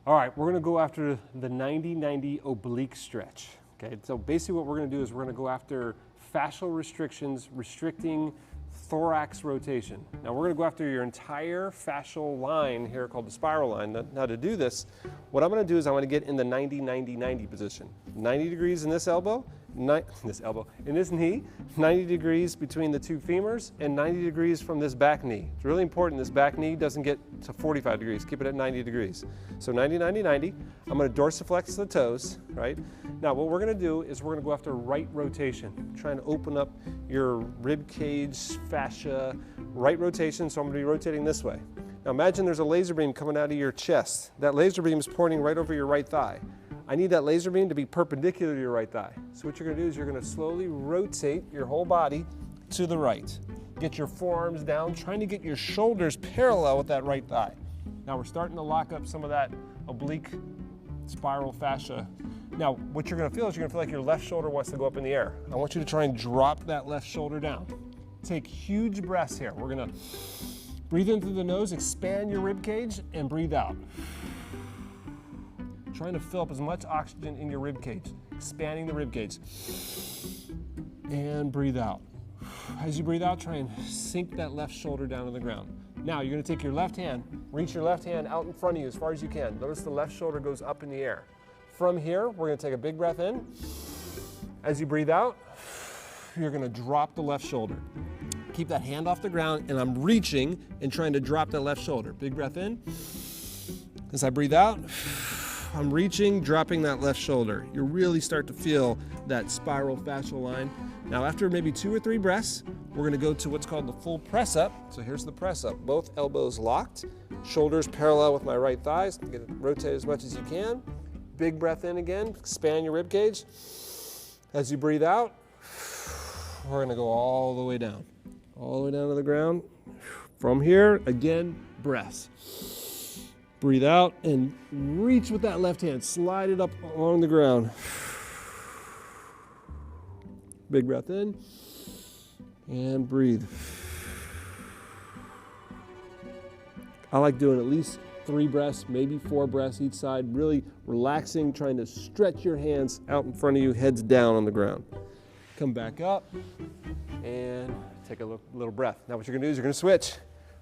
All right, we're gonna go after the 90-90 oblique stretch. Okay, so basically what we're gonna do is we're gonna go after fascial restrictions, restricting thorax rotation. Now we're gonna go after your entire fascial line here called the spiral line. Now to do this, what I'm gonna do is I'm gonna get in the 90-90-90 position. 90 degrees in this elbow, in this knee, 90 degrees between the two femurs, and 90 degrees from this back knee. It's really important this back knee doesn't get to 45 degrees, keep it at 90 degrees. So 90-90-90, I'm gonna dorsiflex the toes, right? Now what we're gonna do is we're gonna go after right rotation, trying to open up your rib cage, fascia, right rotation, so I'm gonna be rotating this way. Now imagine there's a laser beam coming out of your chest. That laser beam is pointing right over your right thigh. I need that laser beam to be perpendicular to your right thigh. So what you're gonna do is you're gonna slowly rotate your whole body to the right. Get your forearms down, trying to get your shoulders parallel with that right thigh. Now we're starting to lock up some of that oblique spiral fascia. Now what you're gonna feel is you're gonna feel like your left shoulder wants to go up in the air. I want you to try and drop that left shoulder down. Take huge breaths here. We're gonna breathe in through the nose, expand your rib cage, and breathe out. Trying to fill up as much oxygen in your rib cage, expanding the rib cage. And breathe out. As you breathe out, try and sink that left shoulder down to the ground. Now you're gonna take your left hand, reach your left hand out in front of you as far as you can. Notice the left shoulder goes up in the air. From here, we're gonna take a big breath in. As you breathe out, you're gonna drop the left shoulder. Keep that hand off the ground, and I'm reaching and trying to drop that left shoulder. Big breath in. As I breathe out, I'm reaching, dropping that left shoulder. You really start to feel that spiral fascial line. Now after maybe 2 or 3 breaths, we're gonna go to what's called the full press up. So here's the press up. Both elbows locked, shoulders parallel with my right thighs. Get it rotate as much as you can. Big breath in again, expand your rib cage. As you breathe out, we're gonna go all the way down. All the way down to the ground. From here, again, breaths. Breathe out and reach with that left hand. Slide it up along the ground. Big breath in and breathe. I like doing at least 3 breaths, maybe 4 breaths each side, really relaxing, trying to stretch your hands out in front of you, heads down on the ground. Come back up and take a little breath. Now what you're gonna do is you're gonna switch.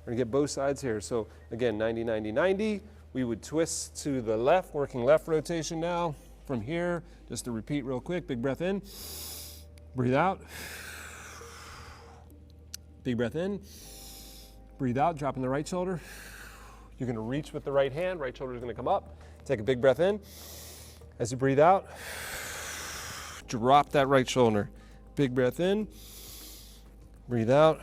We're gonna get both sides here. So again, 90-90-90. We would twist to the left, working left rotation now. From here, just to repeat real quick, big breath in, breathe out. Big breath in, breathe out, dropping the right shoulder. You're gonna reach with the right hand, right shoulder is gonna come up. Take a big breath in. As you breathe out, drop that right shoulder. Big breath in, breathe out.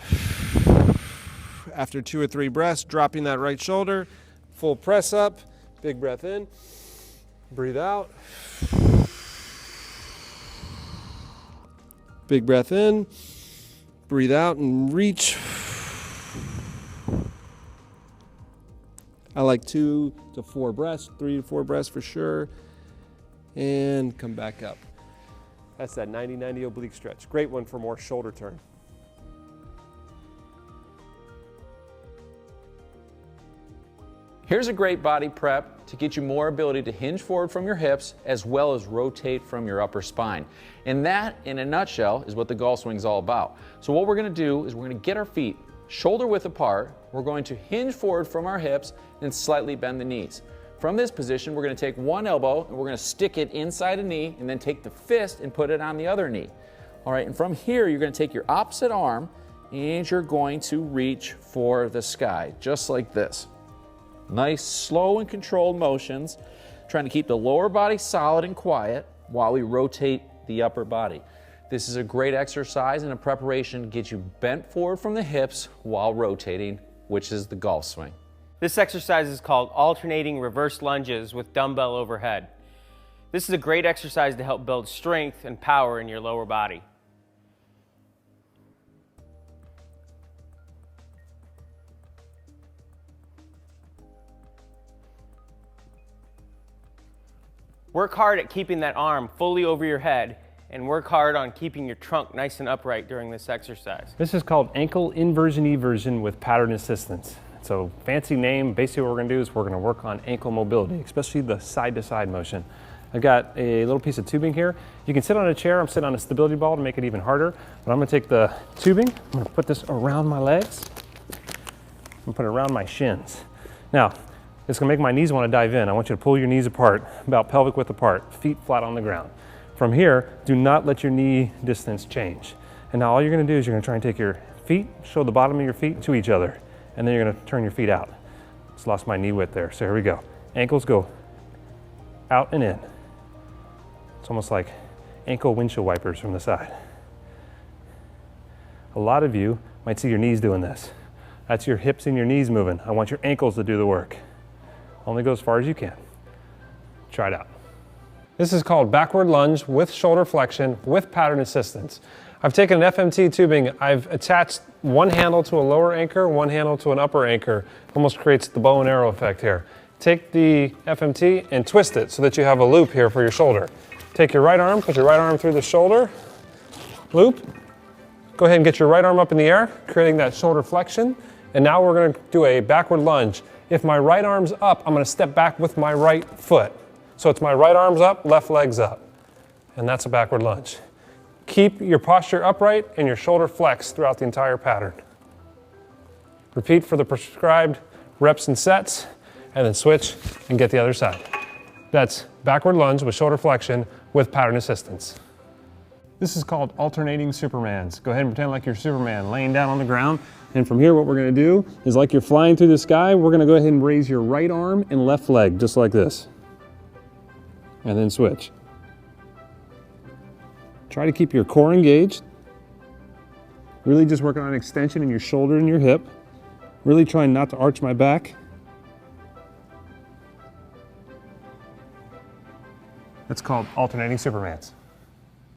After 2 or 3 breaths, dropping that right shoulder, full press up, big breath in, breathe out. Big breath in, breathe out and reach. I like 2 to 4 breaths, 3 to 4 breaths for sure, and come back up. That's that 90-90 oblique stretch. Great one for more shoulder turn. Here's a great body prep to get you more ability to hinge forward from your hips as well as rotate from your upper spine. And that, in a nutshell, is what the golf swing is all about. So what we're going to do is we're going to get our feet shoulder width apart. We're going to hinge forward from our hips and slightly bend the knees. From this position, we're going to take one elbow and we're going to stick it inside a knee and then take the fist and put it on the other knee. All right, and from here, you're going to take your opposite arm and you're going to reach for the sky, just like this. Nice, slow and controlled motions, trying to keep the lower body solid and quiet while we rotate the upper body. This is a great exercise and a preparation to get you bent forward from the hips while rotating, which is the golf swing. This exercise is called alternating reverse lunges with dumbbell overhead. This is a great exercise to help build strength and power in your lower body. Work hard at keeping that arm fully over your head and work hard on keeping your trunk nice and upright during this exercise. This is called ankle inversion eversion with pattern assistance. So fancy name, basically what we're gonna do is we're gonna work on ankle mobility, especially the side to side motion. I've got a little piece of tubing here. You can sit on a chair, I'm sitting on a stability ball to make it even harder, but I'm gonna take the tubing, I'm gonna put this around my legs, and put it around my shins. Now, it's gonna make my knees wanna dive in. I want you to pull your knees apart, about pelvic width apart, feet flat on the ground. From here, do not let your knee distance change. And now all you're gonna do is you're gonna try and take your feet, show the bottom of your feet to each other, and then you're gonna turn your feet out. Just lost my knee width there, so here we go. Ankles go out and in. It's almost like ankle windshield wipers from the side. A lot of you might see your knees doing this. That's your hips and your knees moving. I want your ankles to do the work. Only go as far as you can. Try it out. This is called backward lunge with shoulder flexion with pattern assistance. I've taken an FMT tubing, I've attached one handle to a lower anchor, one handle to an upper anchor. Almost creates the bow and arrow effect here. Take the FMT and twist it so that you have a loop here for your shoulder. Take your right arm, put your right arm through the shoulder, loop. Go ahead and get your right arm up in the air, creating that shoulder flexion. And now we're gonna do a backward lunge. If my right arm's up, I'm gonna step back with my right foot. So it's my right arm's up, left leg's up. And that's a backward lunge. Keep your posture upright and your shoulder flexed throughout the entire pattern. Repeat for the prescribed reps and sets, and then switch and get the other side. That's backward lunge with shoulder flexion with pattern assistance. This is called alternating Supermans. Go ahead and pretend like you're Superman laying down on the ground. And from here, what we're gonna do is like you're flying through the sky, we're gonna go ahead and raise your right arm and left leg, just like this. And then switch. Try to keep your core engaged. Really just working on extension in your shoulder and your hip. Really trying not to arch my back. It's called alternating Supermans.